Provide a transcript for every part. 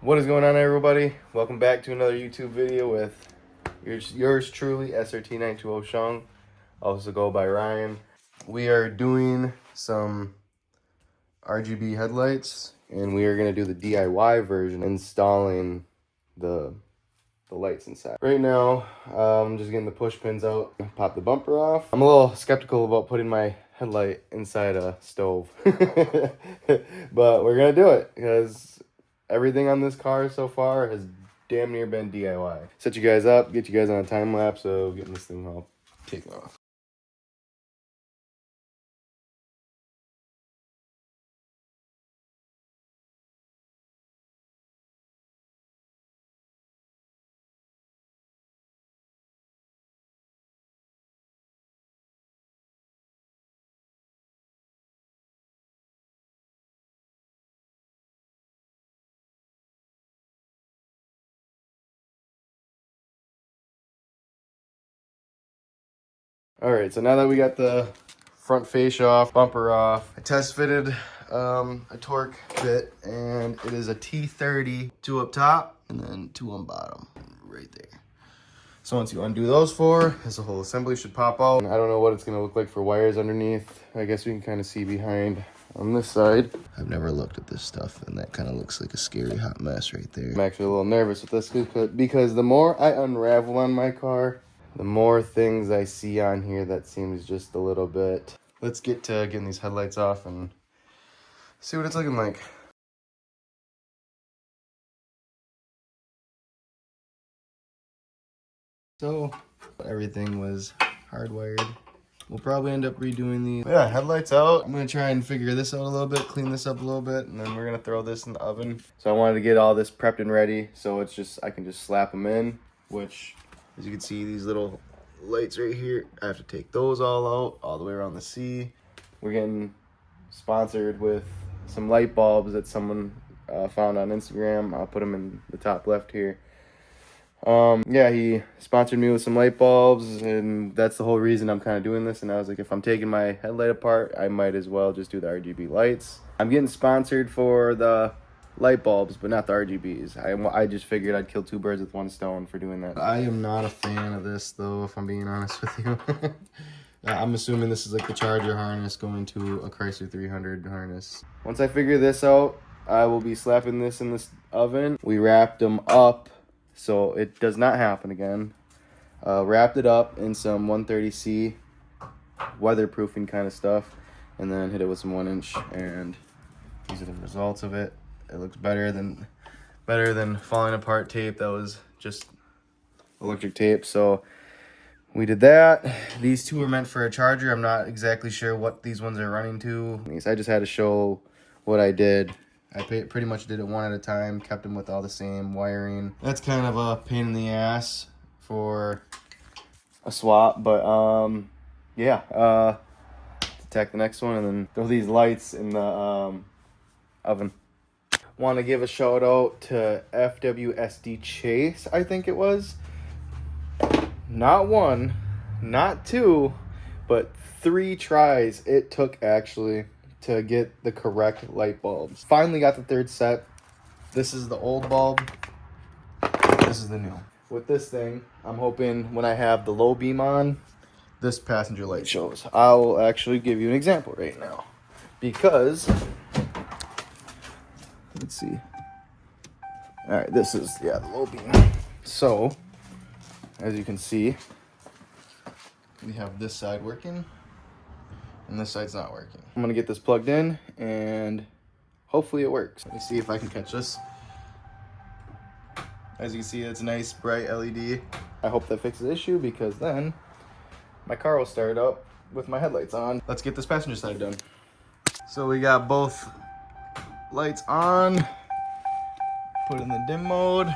What is going on, everybody? Welcome back to another YouTube video with yours truly, SRT920 Shang, also go by Ryan. We are doing some RGB headlights, and we are going to do the DIY version, installing the lights inside. Right now, I'm just getting the push pins out, pop the bumper off. I'm a little skeptical about putting my headlight inside a stove, but we're going to do it because everything on this car so far has damn near been DIY. Set you guys up, get you guys on a time lapse of getting this thing all taken off. All right, so now that we got the front fascia off, bumper off, I test fitted a torque bit, and it is a T30, 2 up top and then 2 on bottom, right there. So once you undo those four, this whole assembly should pop out. And I don't know what it's gonna look like for wires underneath. I guess we can kind of see behind on this side. I've never looked at this stuff, and that kind of looks like a scary hot mess right there. I'm actually a little nervous with this because the more I unravel on my car, the more things I see on here that seems just a little bit. Let's get to getting these headlights off and see what it's looking like. So everything was hardwired. We'll probably end up redoing these. Yeah, headlights out. I'm gonna try and figure this out a little bit, clean this up a little bit, and then we're gonna throw this in the oven. So I wanted to get all this prepped and ready, so it's just, I can just slap them in, which, as you can see, these little lights right here, I have to take those all out, all the way around the C. We're getting sponsored with some light bulbs that someone found on Instagram. I'll put them in the top left here. Yeah, he sponsored me with some light bulbs, and that's the whole reason I'm kind of doing this. And I was like, if I'm taking my headlight apart, I might as well just do the RGB lights. I'm getting sponsored for the light bulbs, but not the RGBs. I just figured I'd kill two birds with one stone for doing that. I am not a fan of this, though, if I'm being honest with you. I'm assuming this is like the charger harness going to a Chrysler 300 harness. Once I figure this out, I will be slapping this in this oven. We wrapped them up so it does not happen again. Wrapped it up in some 130C weatherproofing kind of stuff, and then hit it with some 1-inch, and these are the results of it. It looks better than falling apart tape that was just electric tape. So we did that. These two are meant for a charger. I'm not exactly sure what these ones are running to. I just had to show what I did. I pretty much did it one at a time, kept them with all the same wiring. That's kind of a pain in the ass for a swap, but yeah, attack the next one and then throw these lights in the oven. Want to give a shout out to FWSD Chase, I think it was. Not one, not two, but 3 tries it took actually to get the correct light bulbs. Finally got the 3rd set. This is the old bulb. This is the new. With this thing, I'm hoping when I have the low beam on, this passenger light shows. I will actually give you an example right now. Because, let's see. All right, this is, yeah, the low beam. So, as you can see, we have this side working, and this side's not working. I'm gonna get this plugged in, and hopefully it works. Let me see if I can catch this. As you can see, it's a nice bright LED. I hope that fixes the issue, because then my car will start up with my headlights on. Let's get this passenger side done. So we got both lights on. Put in the dim mode.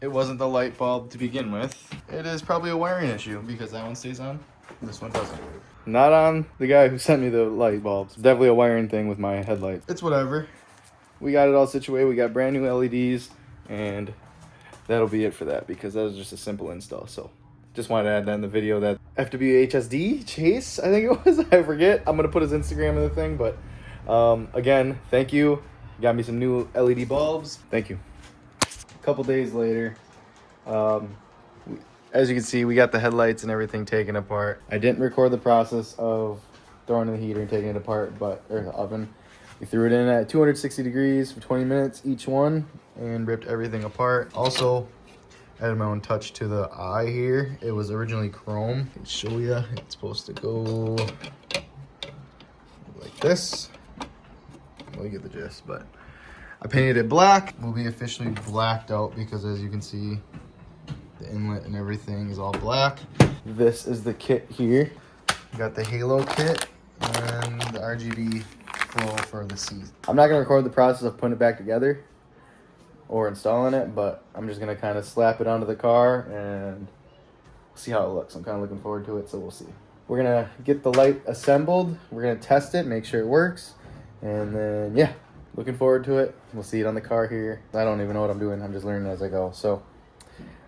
It wasn't the light bulb to begin with. It is probably a wiring issue, because that one stays on, this one doesn't. Not on the guy who sent me the light bulbs. Definitely a wiring thing with my headlight. It's whatever. We got it all situated. We got brand new LEDs, and that'll be it for that, because that was just a simple install. So just wanted to add that in the video. That FWHSD Chase, I think it was. I forget. I'm gonna put his Instagram in the thing, but again, thank you. Got me some new LED bulbs. Thank you. A couple days later, as you can see, we got the headlights and everything taken apart. I didn't record the process of throwing in the heater and taking it apart, or the oven. We threw it in at 260 degrees for 20 minutes each one and ripped everything apart. Also, added my own touch to the eye here. It was originally chrome. I can show you. It's supposed to go like this. Well, you get the gist, but I painted it black. It will be officially blacked out because, as you can see, the inlet and everything is all black. This is the kit here. You got the halo kit and the RGB flow for the seat. I'm not gonna record the process of putting it back together or installing it, but I'm just gonna kind of slap it onto the car and see how it looks. I'm kind of looking forward to it, so we'll see. We're gonna get the light assembled. We're gonna test it, make sure it works, and then yeah, looking forward to it. We'll see it on the car here. I don't even know what I'm doing. I'm just learning as I go. So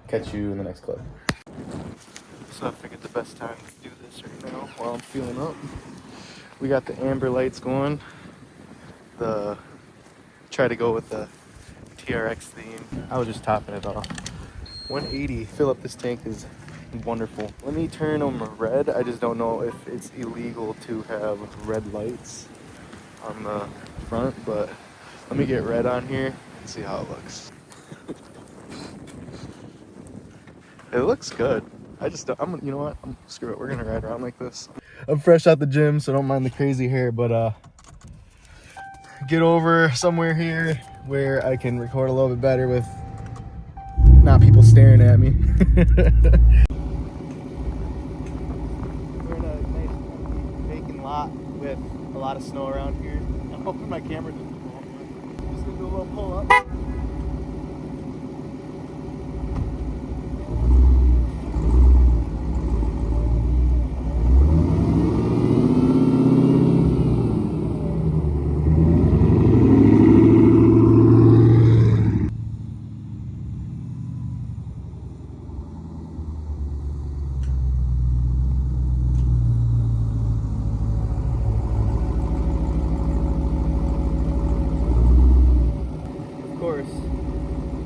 catch you in the next clip. So I figured the best time to do this right now while I'm fueling up. We got the amber lights going. Try to go with the TRX theme. I was just topping it off. 180. Fill up this tank is wonderful. Let me turn them red. I just don't know if it's illegal to have red lights on the front, but let me get red on here and see how it looks. It looks good. I just don't, you know what? Screw it. We're gonna ride around like this. I'm fresh out the gym, so don't mind the crazy hair, but get over somewhere here where I can record a little bit better with not people staring at me. We're in a nice vacant lot with a lot of snow around here. I'm hoping my camera doesn't fall. I'm just gonna do a little pull up.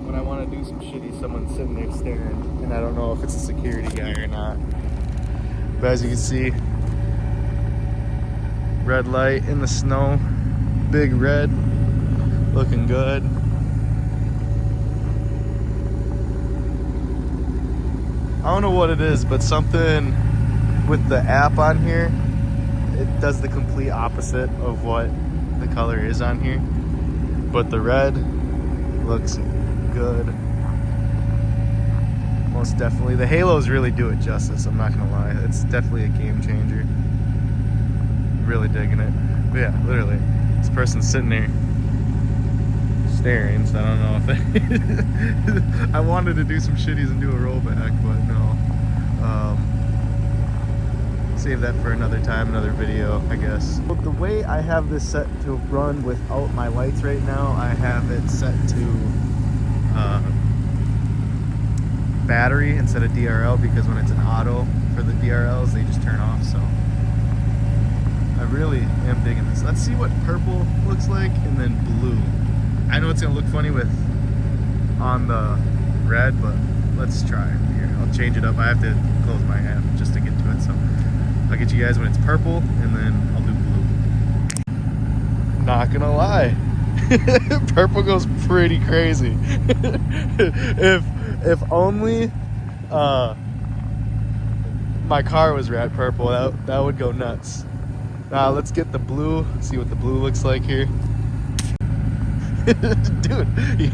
When I want to do some shitty, someone's sitting there staring, and I don't know if it's a security guy or not. But as you can see, red light in the snow, big red, looking good. I don't know what it is, but something with the app on here, it does the complete opposite of what the color is on here. But the red looks good. Most definitely. The halos really do it justice, I'm not gonna lie. It's definitely a game changer. Really digging it. But yeah, literally, this person's sitting there staring, so I don't know if I wanted to do some shitties and do a rollback, but no. Save that for another time, another video, I guess. But the way I have this set to run without my lights right now, I have it set to battery instead of DRL, because when it's an auto for the DRLs, they just turn off. So I really am digging this. Let's see what purple looks like and then blue. I know it's gonna look funny with on the red, but let's try it here. I'll change it up. I have to close my app just to get to it, so I'll get you guys when it's purple and then I'll do blue. Not gonna lie, purple goes pretty crazy. if only my car was red purple, that would go nuts. Now let's get the blue, see what the blue looks like here. Dude,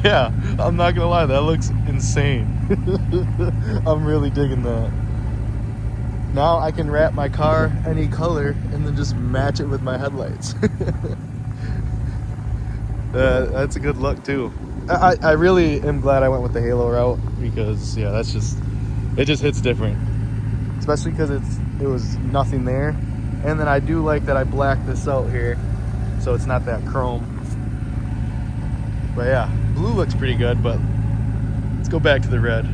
yeah, I'm not gonna lie, that looks insane. I'm really digging that. Now I can wrap my car any color and then just match it with my headlights. That's a good look too. I really am glad I went with the halo route, because yeah, it just hits different, especially because it was nothing there. And then I do like that I blacked this out here, so it's not that chrome. But yeah, blue looks pretty good, but let's go back to the red.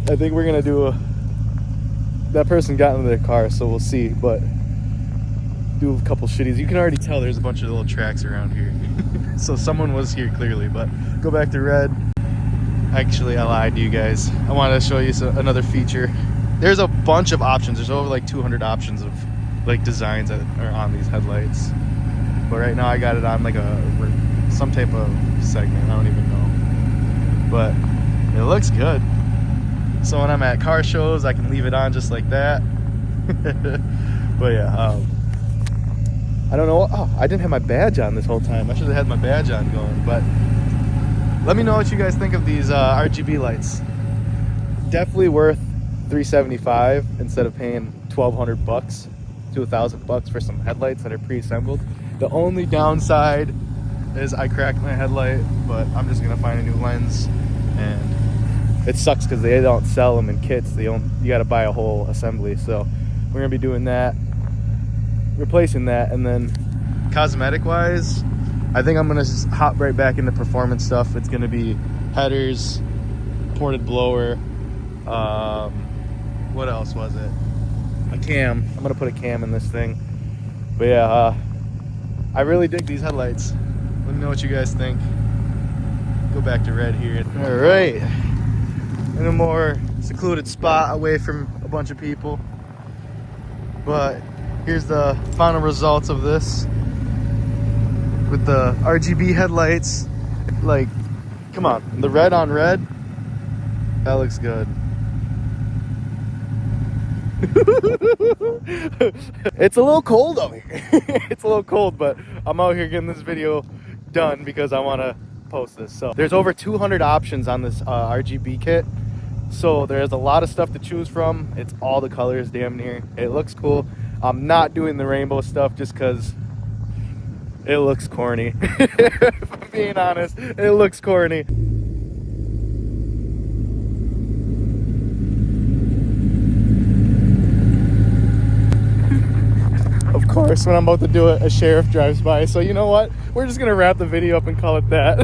I think we're gonna do that person got into their car, so we'll see, but do a couple shitties. You can already tell there's a bunch of little tracks around here. So someone was here clearly, but go back to red. Actually, I lied to you guys. I wanted to show you another feature. There's a bunch of options. There's over like 200 options of like designs that are on these headlights. But right now I got it on like some type of segment. I don't even know. But it looks good. So when I'm at car shows, I can leave it on just like that. But yeah, I don't know. Oh, I didn't have my badge on this whole time. I should have had my badge on going. But let me know what you guys think of these RGB lights. Definitely worth $375 instead of paying $1,200 to $1,000 for some headlights that are pre-assembled. The only downside is I cracked my headlight, but I'm just gonna find a new lens. And it sucks because they don't sell them in kits. You got to buy a whole assembly. So we're gonna be doing that, replacing that, and then cosmetic wise, I think I'm gonna just hop right back into performance stuff. It's gonna be headers, ported blower, what else was it? A cam. I'm gonna put a cam in this thing. But yeah, I really dig these headlights. Let me know what you guys think. Go back to red here. All right, in a more secluded spot away from a bunch of people. But here's the final results of this with the RGB headlights. Like, come on, the red on red, that looks good. It's a little cold out here. It's a little cold, but I'm out here getting this video done because I want to post this. So there's over 200 options on this RGB kit, so there's a lot of stuff to choose from. It's all the colors damn near. It looks cool. I'm not doing the rainbow stuff just because it looks corny. If I'm being honest, it looks corny. Of course, when I'm about to do it, a sheriff drives by. So you know what? We're just gonna wrap the video up and call it that.